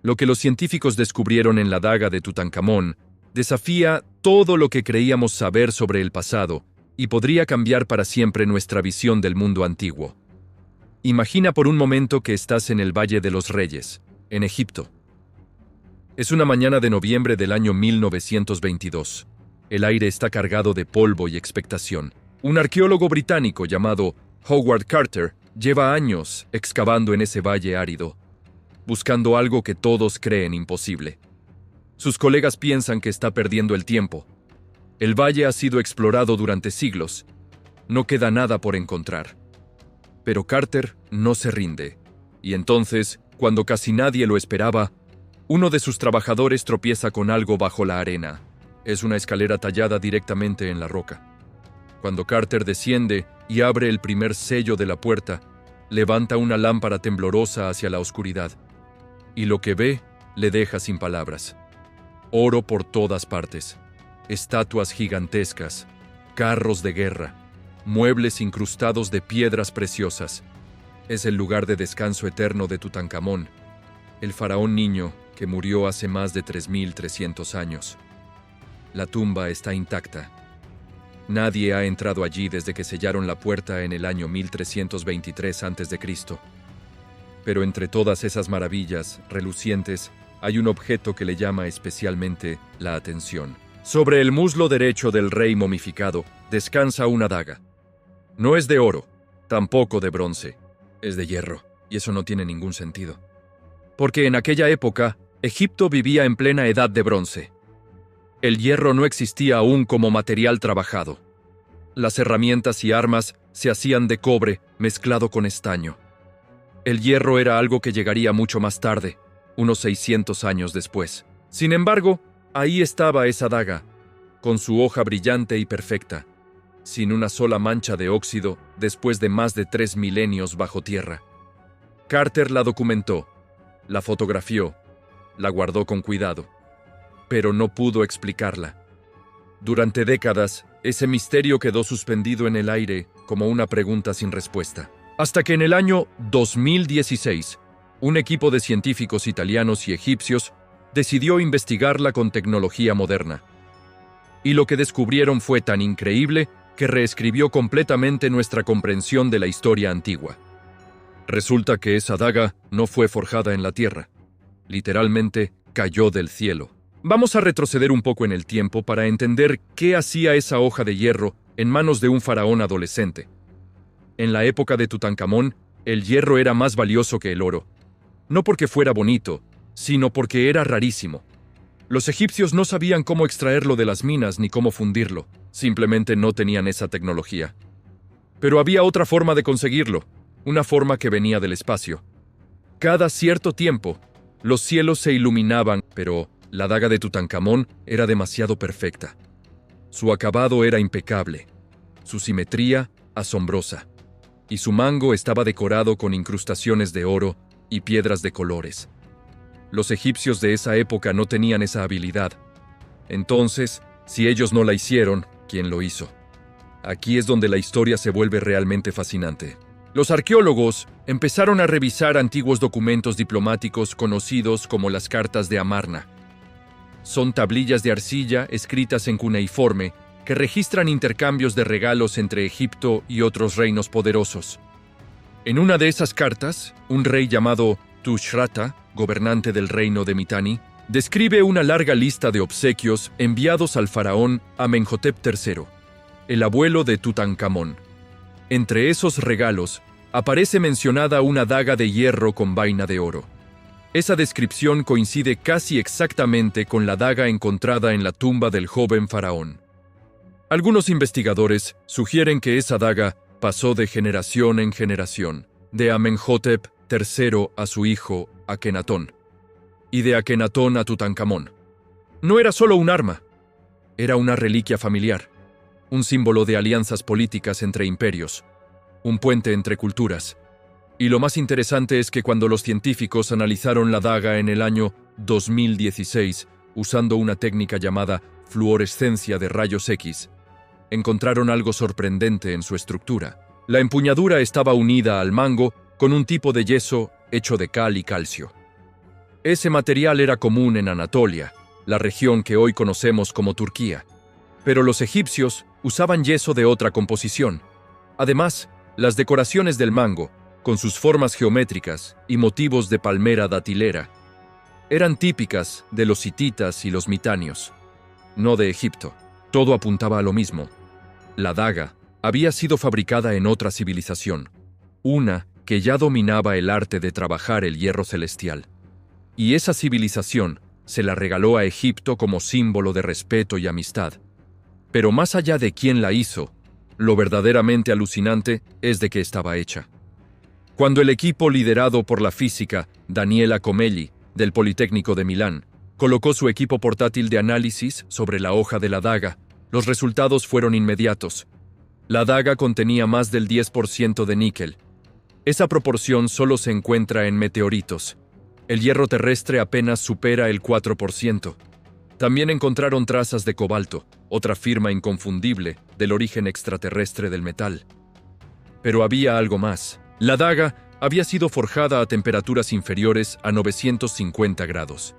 Lo que los científicos descubrieron en la daga de Tutankamón desafía todo lo que creíamos saber sobre el pasado y podría cambiar para siempre nuestra visión del mundo antiguo. Imagina por un momento que estás en el Valle de los Reyes, en Egipto. Es una mañana de noviembre del año 1922. El aire está cargado de polvo y expectación. Un arqueólogo británico llamado Howard Carter lleva años excavando en ese valle árido, buscando algo que todos creen imposible. Sus colegas piensan que está perdiendo el tiempo. El valle ha sido explorado durante siglos. No queda nada por encontrar. Pero Carter no se rinde. Y entonces, cuando casi nadie lo esperaba, uno de sus trabajadores tropieza con algo bajo la arena. Es una escalera tallada directamente en la roca. Cuando Carter desciende y abre el primer sello de la puerta, levanta una lámpara temblorosa hacia la oscuridad. Y lo que ve le deja sin palabras. Oro por todas partes, estatuas gigantescas, carros de guerra, muebles incrustados de piedras preciosas. Es el lugar de descanso eterno de Tutankamón, el faraón niño que murió hace más de 3.300 años. La tumba está intacta. Nadie ha entrado allí desde que sellaron la puerta en el año 1323 a.C. Pero entre todas esas maravillas relucientes, hay un objeto que le llama especialmente la atención. Sobre el muslo derecho del rey momificado descansa una daga. No es de oro, tampoco de bronce, es de hierro, y eso no tiene ningún sentido. Porque en aquella época, Egipto vivía en plena edad de bronce. El hierro no existía aún como material trabajado. Las herramientas y armas se hacían de cobre mezclado con estaño. El hierro era algo que llegaría mucho más tarde, unos 600 años después. Sin embargo, ahí estaba esa daga, con su hoja brillante y perfecta, sin una sola mancha de óxido después de más de 3 milenios bajo tierra. Carter la documentó, la fotografió, la guardó con cuidado, pero no pudo explicarla. Durante décadas, ese misterio quedó suspendido en el aire como una pregunta sin respuesta. Hasta que en el año 2016, un equipo de científicos italianos y egipcios decidió investigarla con tecnología moderna. Y lo que descubrieron fue tan increíble que reescribió completamente nuestra comprensión de la historia antigua. Resulta que esa daga no fue forjada en la tierra. Literalmente, cayó del cielo. Vamos a retroceder un poco en el tiempo para entender qué hacía esa hoja de hierro en manos de un faraón adolescente. En la época de Tutankamón, el hierro era más valioso que el oro. No porque fuera bonito, sino porque era rarísimo. Los egipcios no sabían cómo extraerlo de las minas ni cómo fundirlo. Simplemente no tenían esa tecnología. Pero había otra forma de conseguirlo, una forma que venía del espacio. Cada cierto tiempo, los cielos se iluminaban, pero la daga de Tutankamón era demasiado perfecta. Su acabado era impecable, su simetría asombrosa, y su mango estaba decorado con incrustaciones de oro y piedras de colores. Los egipcios de esa época no tenían esa habilidad. Entonces, si ellos no la hicieron, ¿quién lo hizo? Aquí es donde la historia se vuelve realmente fascinante. Los arqueólogos empezaron a revisar antiguos documentos diplomáticos conocidos como las cartas de Amarna. Son tablillas de arcilla escritas en cuneiforme que registran intercambios de regalos entre Egipto y otros reinos poderosos. En una de esas cartas, un rey llamado Tushratta, gobernante del reino de Mitanni, describe una larga lista de obsequios enviados al faraón Amenhotep III, el abuelo de Tutankamón. Entre esos regalos, aparece mencionada una daga de hierro con vaina de oro. Esa descripción coincide casi exactamente con la daga encontrada en la tumba del joven faraón. Algunos investigadores sugieren que esa daga pasó de generación en generación, de Amenhotep III a su hijo Akenatón, y de Akenatón a Tutankamón. No era solo un arma, era una reliquia familiar, un símbolo de alianzas políticas entre imperios, un puente entre culturas. Y lo más interesante es que cuando los científicos analizaron la daga en el año 2016, usando una técnica llamada fluorescencia de rayos X, encontraron algo sorprendente en su estructura. La empuñadura estaba unida al mango con un tipo de yeso hecho de cal y calcio. Ese material era común en Anatolia, la región que hoy conocemos como Turquía. Pero los egipcios usaban yeso de otra composición. Además, las decoraciones del mango, con sus formas geométricas y motivos de palmera datilera, eran típicas de los hititas y los mitanios, no de Egipto. Todo apuntaba a lo mismo. La daga había sido fabricada en otra civilización, una que ya dominaba el arte de trabajar el hierro celestial. Y esa civilización se la regaló a Egipto como símbolo de respeto y amistad. Pero más allá de quién la hizo, lo verdaderamente alucinante es de qué estaba hecha. Cuando el equipo liderado por la física Daniela Comelli, del Politécnico de Milán, colocó su equipo portátil de análisis sobre la hoja de la daga, los resultados fueron inmediatos. La daga contenía más del 10% de níquel. Esa proporción solo se encuentra en meteoritos. El hierro terrestre apenas supera el 4%. También encontraron trazas de cobalto, otra firma inconfundible del origen extraterrestre del metal. Pero había algo más. La daga había sido forjada a temperaturas inferiores a 950 grados.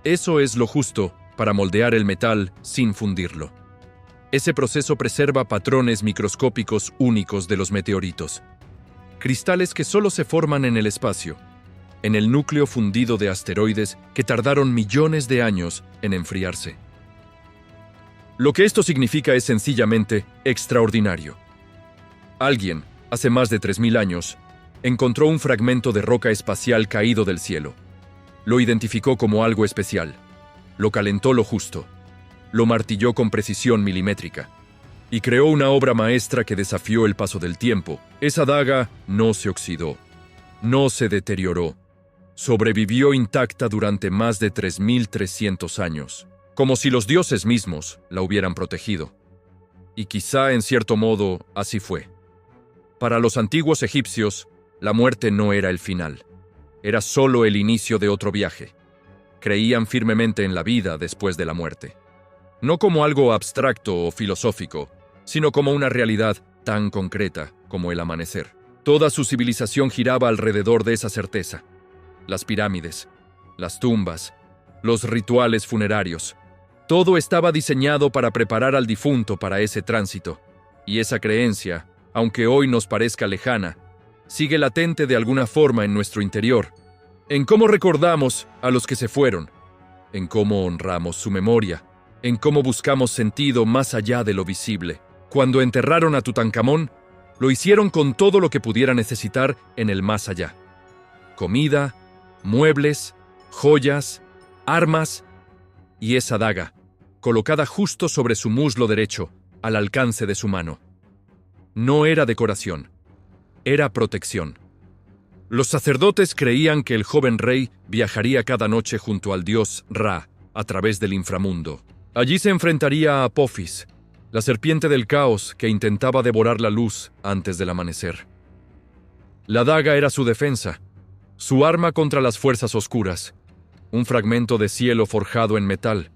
Eso es lo justo para moldear el metal sin fundirlo. Ese proceso preserva patrones microscópicos únicos de los meteoritos. Cristales que solo se forman en el espacio, en el núcleo fundido de asteroides que tardaron millones de años en enfriarse. Lo que esto significa es sencillamente extraordinario. Alguien, hace más de 3000 años, encontró un fragmento de roca espacial caído del cielo. Lo identificó como algo especial. Lo calentó lo justo. Lo martilló con precisión milimétrica. Y creó una obra maestra que desafió el paso del tiempo. Esa daga no se oxidó. No se deterioró. Sobrevivió intacta durante más de 3300 años. Como si los dioses mismos la hubieran protegido. Y quizá, en cierto modo, así fue. Para los antiguos egipcios, la muerte no era el final. Era solo el inicio de otro viaje. Creían firmemente en la vida después de la muerte. No como algo abstracto o filosófico, sino como una realidad tan concreta como el amanecer. Toda su civilización giraba alrededor de esa certeza. Las pirámides, las tumbas, los rituales funerarios. Todo estaba diseñado para preparar al difunto para ese tránsito. Y esa creencia, aunque hoy nos parezca lejana, sigue latente de alguna forma en nuestro interior, en cómo recordamos a los que se fueron, en cómo honramos su memoria, en cómo buscamos sentido más allá de lo visible. Cuando enterraron a Tutankamón, lo hicieron con todo lo que pudiera necesitar en el más allá. Comida, muebles, joyas, armas y esa daga, colocada justo sobre su muslo derecho, al alcance de su mano. No era decoración. Era protección. Los sacerdotes creían que el joven rey viajaría cada noche junto al dios Ra a través del inframundo. Allí se enfrentaría a Apophis, la serpiente del caos que intentaba devorar la luz antes del amanecer. La daga era su defensa, su arma contra las fuerzas oscuras, un fragmento de cielo forjado en metal,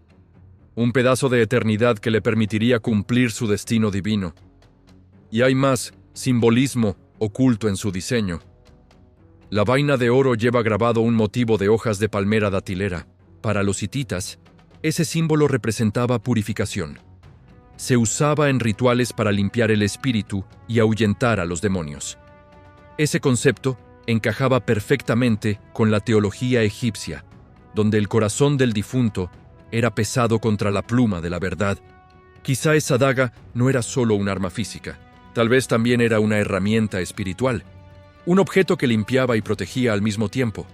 un pedazo de eternidad que le permitiría cumplir su destino divino. Y hay más simbolismo oculto en su diseño. La vaina de oro lleva grabado un motivo de hojas de palmera datilera. Para los hititas, ese símbolo representaba purificación. Se usaba en rituales para limpiar el espíritu y ahuyentar a los demonios. Ese concepto encajaba perfectamente con la teología egipcia, donde el corazón del difunto era pesado contra la pluma de la verdad. Quizá esa daga no era solo un arma física. Tal vez también era una herramienta espiritual, un objeto que limpiaba y protegía al mismo tiempo,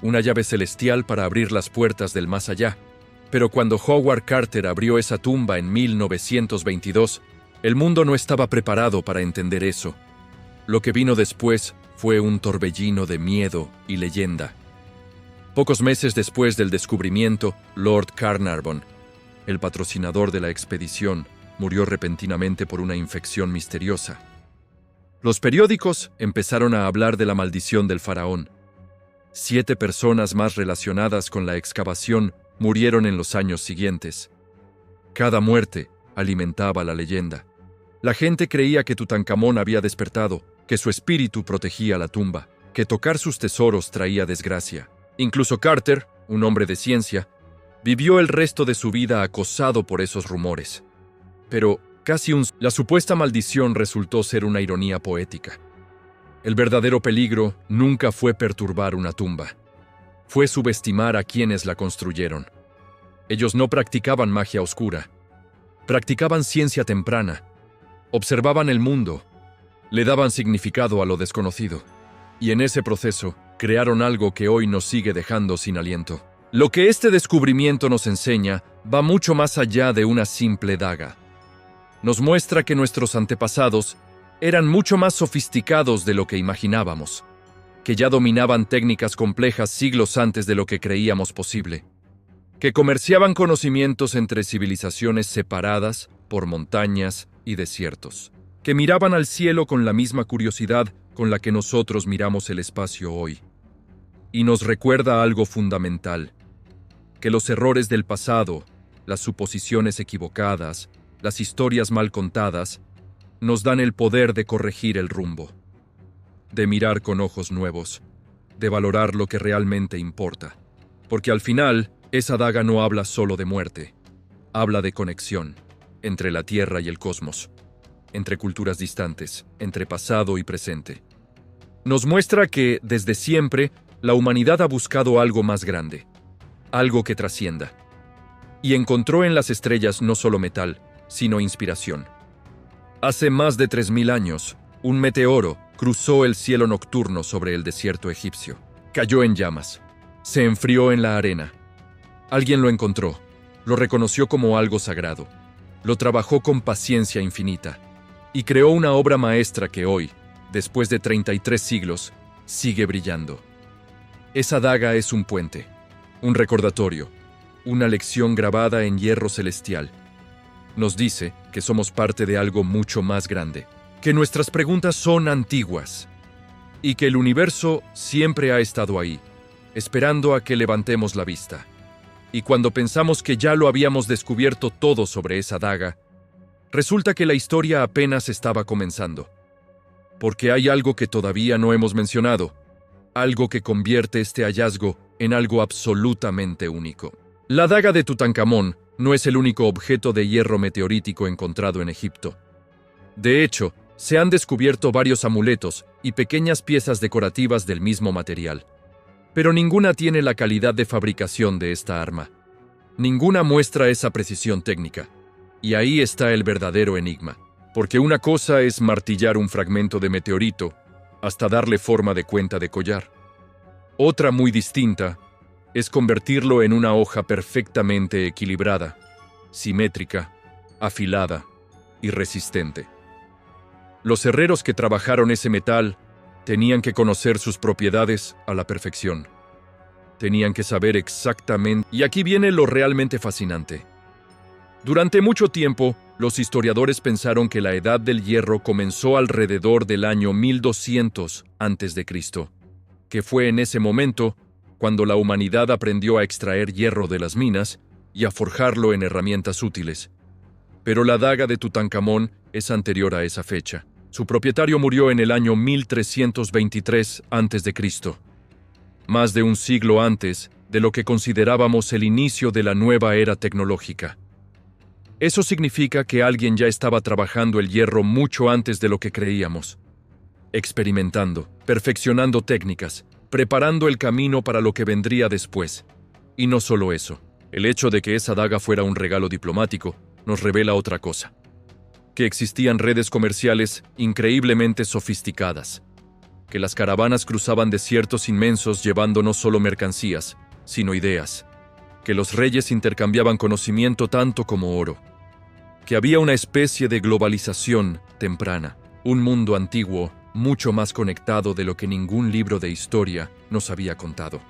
una llave celestial para abrir las puertas del más allá. Pero cuando Howard Carter abrió esa tumba en 1922, el mundo no estaba preparado para entender eso. Lo que vino después fue un torbellino de miedo y leyenda. Pocos meses después del descubrimiento, Lord Carnarvon, el patrocinador de la expedición, murió repentinamente por una infección misteriosa. Los periódicos empezaron a hablar de la maldición del faraón. 7 personas más relacionadas con la excavación murieron en los años siguientes. Cada muerte alimentaba la leyenda. La gente creía que Tutankamón había despertado, que su espíritu protegía la tumba, que tocar sus tesoros traía desgracia. Incluso Carter, un hombre de ciencia, vivió el resto de su vida acosado por esos rumores. Pero la supuesta maldición resultó ser una ironía poética. El verdadero peligro nunca fue perturbar una tumba. Fue subestimar a quienes la construyeron. Ellos no practicaban magia oscura. Practicaban ciencia temprana. Observaban el mundo. Le daban significado a lo desconocido. Y en ese proceso, crearon algo que hoy nos sigue dejando sin aliento. Lo que este descubrimiento nos enseña va mucho más allá de una simple daga. Nos muestra que nuestros antepasados eran mucho más sofisticados de lo que imaginábamos, que ya dominaban técnicas complejas siglos antes de lo que creíamos posible, que comerciaban conocimientos entre civilizaciones separadas por montañas y desiertos, que miraban al cielo con la misma curiosidad con la que nosotros miramos el espacio hoy. Y nos recuerda algo fundamental, que los errores del pasado, las suposiciones equivocadas, las historias mal contadas, nos dan el poder de corregir el rumbo, de mirar con ojos nuevos, de valorar lo que realmente importa. Porque al final, esa daga no habla solo de muerte, habla de conexión entre la Tierra y el cosmos, entre culturas distantes, entre pasado y presente. Nos muestra que, desde siempre, la humanidad ha buscado algo más grande, algo que trascienda, y encontró en las estrellas no solo metal, sino inspiración. Hace más de 3000 años, un meteoro cruzó el cielo nocturno sobre el desierto egipcio. Cayó en llamas. Se enfrió en la arena. Alguien lo encontró. Lo reconoció como algo sagrado. Lo trabajó con paciencia infinita. Y creó una obra maestra que hoy, después de 33 siglos, sigue brillando. Esa daga es un puente, un recordatorio, una lección grabada en hierro celestial. Nos dice que somos parte de algo mucho más grande, que nuestras preguntas son antiguas y que el universo siempre ha estado ahí, esperando a que levantemos la vista. Y cuando pensamos que ya lo habíamos descubierto todo sobre esa daga, resulta que la historia apenas estaba comenzando. Porque hay algo que todavía no hemos mencionado, algo que convierte este hallazgo en algo absolutamente único. La daga de Tutankamón no es el único objeto de hierro meteorítico encontrado en Egipto. De hecho, se han descubierto varios amuletos y pequeñas piezas decorativas del mismo material. Pero ninguna tiene la calidad de fabricación de esta arma. Ninguna muestra esa precisión técnica. Y ahí está el verdadero enigma. Porque una cosa es martillar un fragmento de meteorito hasta darle forma de cuenta de collar. Otra muy distinta es convertirlo en una hoja perfectamente equilibrada, simétrica, afilada y resistente. Los herreros que trabajaron ese metal tenían que conocer sus propiedades a la perfección. Tenían que saber exactamente... Y aquí viene lo realmente fascinante. Durante mucho tiempo, los historiadores pensaron que la edad del hierro comenzó alrededor del año 1200 a.C., que fue en ese momento cuando la humanidad aprendió a extraer hierro de las minas y a forjarlo en herramientas útiles. Pero la daga de Tutankamón es anterior a esa fecha. Su propietario murió en el año 1323 a.C., más de un siglo antes de lo que considerábamos el inicio de la nueva era tecnológica. Eso significa que alguien ya estaba trabajando el hierro mucho antes de lo que creíamos, experimentando, perfeccionando técnicas, preparando el camino para lo que vendría después. Y no solo eso, el hecho de que esa daga fuera un regalo diplomático nos revela otra cosa, que existían redes comerciales increíblemente sofisticadas, que las caravanas cruzaban desiertos inmensos llevando no solo mercancías, sino ideas, que los reyes intercambiaban conocimiento tanto como oro, que había una especie de globalización temprana, un mundo antiguo mucho más conectado de lo que ningún libro de historia nos había contado.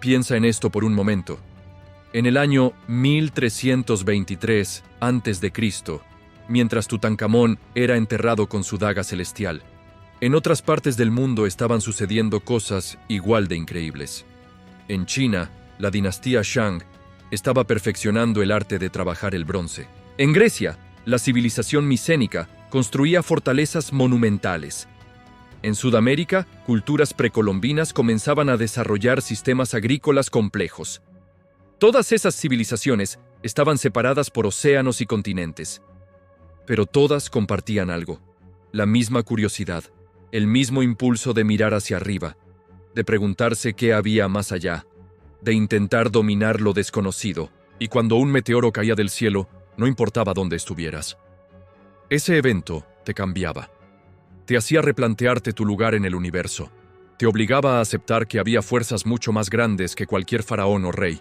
Piensa en esto por un momento. En el año 1323 a.C., mientras Tutankamón era enterrado con su daga celestial, en otras partes del mundo estaban sucediendo cosas igual de increíbles. En China, la dinastía Shang estaba perfeccionando el arte de trabajar el bronce. En Grecia, la civilización micénica construía fortalezas monumentales. En Sudamérica, culturas precolombinas comenzaban a desarrollar sistemas agrícolas complejos. Todas esas civilizaciones estaban separadas por océanos y continentes, pero todas compartían algo: la misma curiosidad, el mismo impulso de mirar hacia arriba, de preguntarse qué había más allá, de intentar dominar lo desconocido, y cuando un meteoro caía del cielo, no importaba dónde estuvieras. Ese evento te cambiaba. Te hacía replantearte tu lugar en el universo. Te obligaba a aceptar que había fuerzas mucho más grandes que cualquier faraón o rey.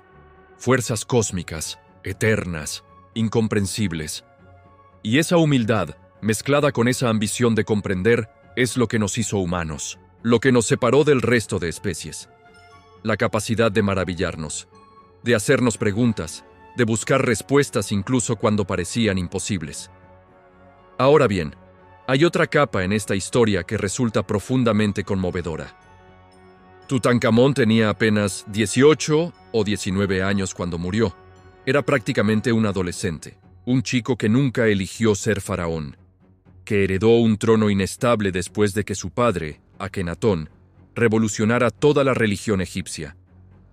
Fuerzas cósmicas, eternas, incomprensibles. Y esa humildad, mezclada con esa ambición de comprender, es lo que nos hizo humanos, lo que nos separó del resto de especies. La capacidad de maravillarnos, de hacernos preguntas, de buscar respuestas incluso cuando parecían imposibles. Ahora bien, hay otra capa en esta historia que resulta profundamente conmovedora. Tutankamón tenía apenas 18 o 19 años cuando murió. Era prácticamente un adolescente, un chico que nunca eligió ser faraón, que heredó un trono inestable después de que su padre, Akenatón, revolucionara toda la religión egipcia.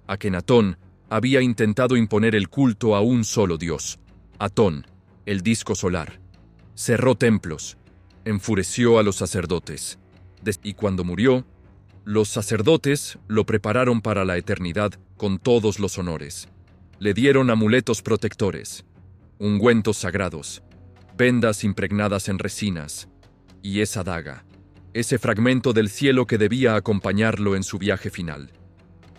Akenatón había intentado imponer el culto a un solo dios, Atón, el disco solar. Cerró templos, enfureció a los sacerdotes, y cuando murió, los sacerdotes lo prepararon para la eternidad con todos los honores. Le dieron amuletos protectores, ungüentos sagrados, vendas impregnadas en resinas, y esa daga, ese fragmento del cielo que debía acompañarlo en su viaje final.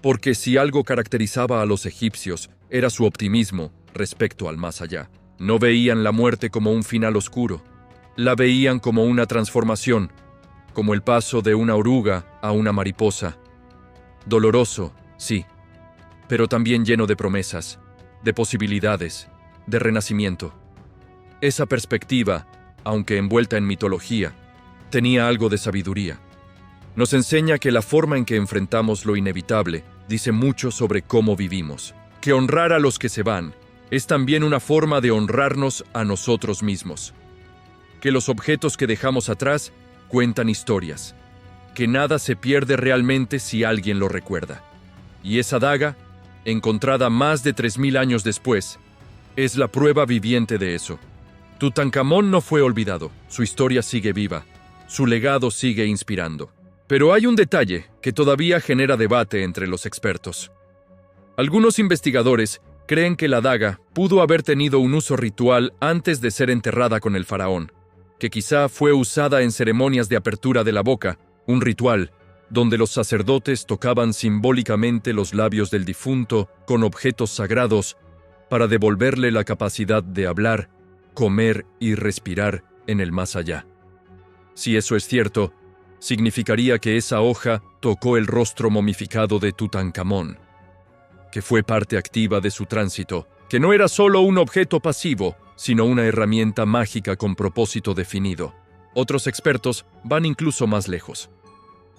Porque si algo caracterizaba a los egipcios era su optimismo respecto al más allá. No veían la muerte como un final oscuro, la veían como una transformación, como el paso de una oruga a una mariposa. Doloroso, sí, pero también lleno de promesas, de posibilidades, de renacimiento. Esa perspectiva, aunque envuelta en mitología, tenía algo de sabiduría. Nos enseña que la forma en que enfrentamos lo inevitable dice mucho sobre cómo vivimos, que honrar a los que se van es también una forma de honrarnos a nosotros mismos, que los objetos que dejamos atrás cuentan historias, que nada se pierde realmente si alguien lo recuerda. Y esa daga, encontrada más de 3000 años después, es la prueba viviente de eso. Tutankamón no fue olvidado, su historia sigue viva, su legado sigue inspirando. Pero hay un detalle que todavía genera debate entre los expertos. Algunos investigadores creen que la daga pudo haber tenido un uso ritual antes de ser enterrada con el faraón, que quizá fue usada en ceremonias de apertura de la boca, un ritual donde los sacerdotes tocaban simbólicamente los labios del difunto con objetos sagrados para devolverle la capacidad de hablar, comer y respirar en el más allá. Si eso es cierto, significaría que esa hoja tocó el rostro momificado de Tutankamón, que fue parte activa de su tránsito, que no era solo un objeto pasivo, sino una herramienta mágica con propósito definido. Otros expertos van incluso más lejos.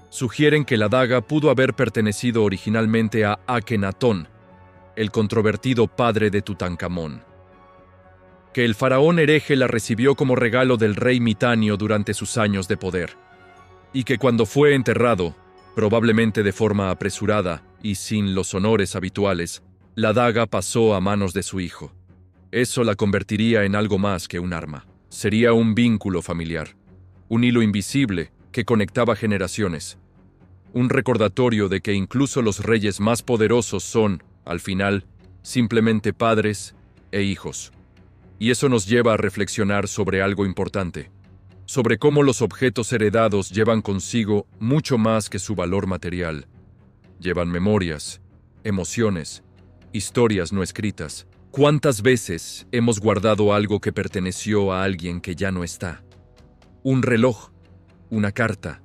Sugieren que la daga pudo haber pertenecido originalmente a Akenatón, el controvertido padre de Tutankamón. Que el faraón hereje la recibió como regalo del rey Mitanio durante sus años de poder, y que cuando fue enterrado, probablemente de forma apresurada y sin los honores habituales, la daga pasó a manos de su hijo. Eso la convertiría en algo más que un arma. Sería un vínculo familiar, un hilo invisible que conectaba generaciones, un recordatorio de que incluso los reyes más poderosos son, al final, simplemente padres e hijos. Y eso nos lleva a reflexionar sobre algo importante, sobre cómo los objetos heredados llevan consigo mucho más que su valor material. Llevan memorias, emociones, historias no escritas. ¿Cuántas veces hemos guardado algo que perteneció a alguien que ya no está? Un reloj, una carta,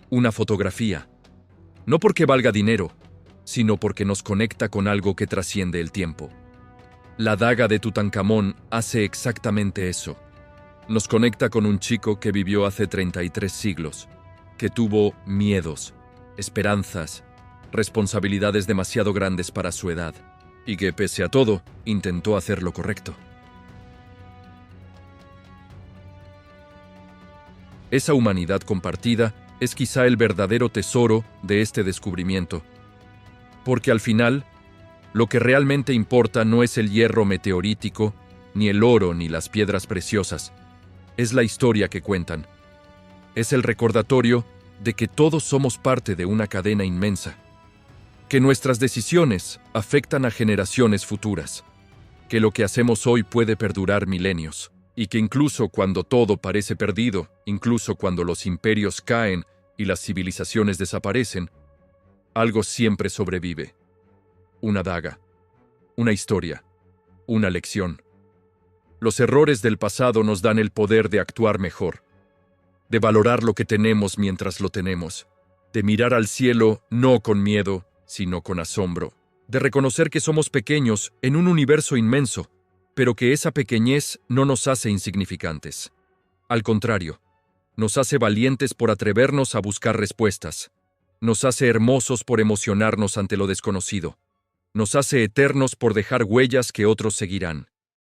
una fotografía. No porque valga dinero, sino porque nos conecta con algo que trasciende el tiempo. La daga de Tutankamón hace exactamente eso. Nos conecta con un chico que vivió hace 33 siglos, que tuvo miedos, esperanzas, responsabilidades demasiado grandes para su edad, y que, pese a todo, intentó hacer lo correcto. Esa humanidad compartida es quizá el verdadero tesoro de este descubrimiento. Porque al final, lo que realmente importa no es el hierro meteorítico, ni el oro, ni las piedras preciosas. Es la historia que cuentan. Es el recordatorio de que todos somos parte de una cadena inmensa. Que nuestras decisiones afectan a generaciones futuras. Que lo que hacemos hoy puede perdurar milenios. Y que incluso cuando todo parece perdido, incluso cuando los imperios caen y las civilizaciones desaparecen, algo siempre sobrevive. Una daga, una historia, una lección. Los errores del pasado nos dan el poder de actuar mejor, de valorar lo que tenemos mientras lo tenemos, de mirar al cielo no con miedo, sino con asombro, de reconocer que somos pequeños en un universo inmenso, pero que esa pequeñez no nos hace insignificantes. Al contrario, nos hace valientes por atrevernos a buscar respuestas, nos hace hermosos por emocionarnos ante lo desconocido, nos hace eternos por dejar huellas que otros seguirán.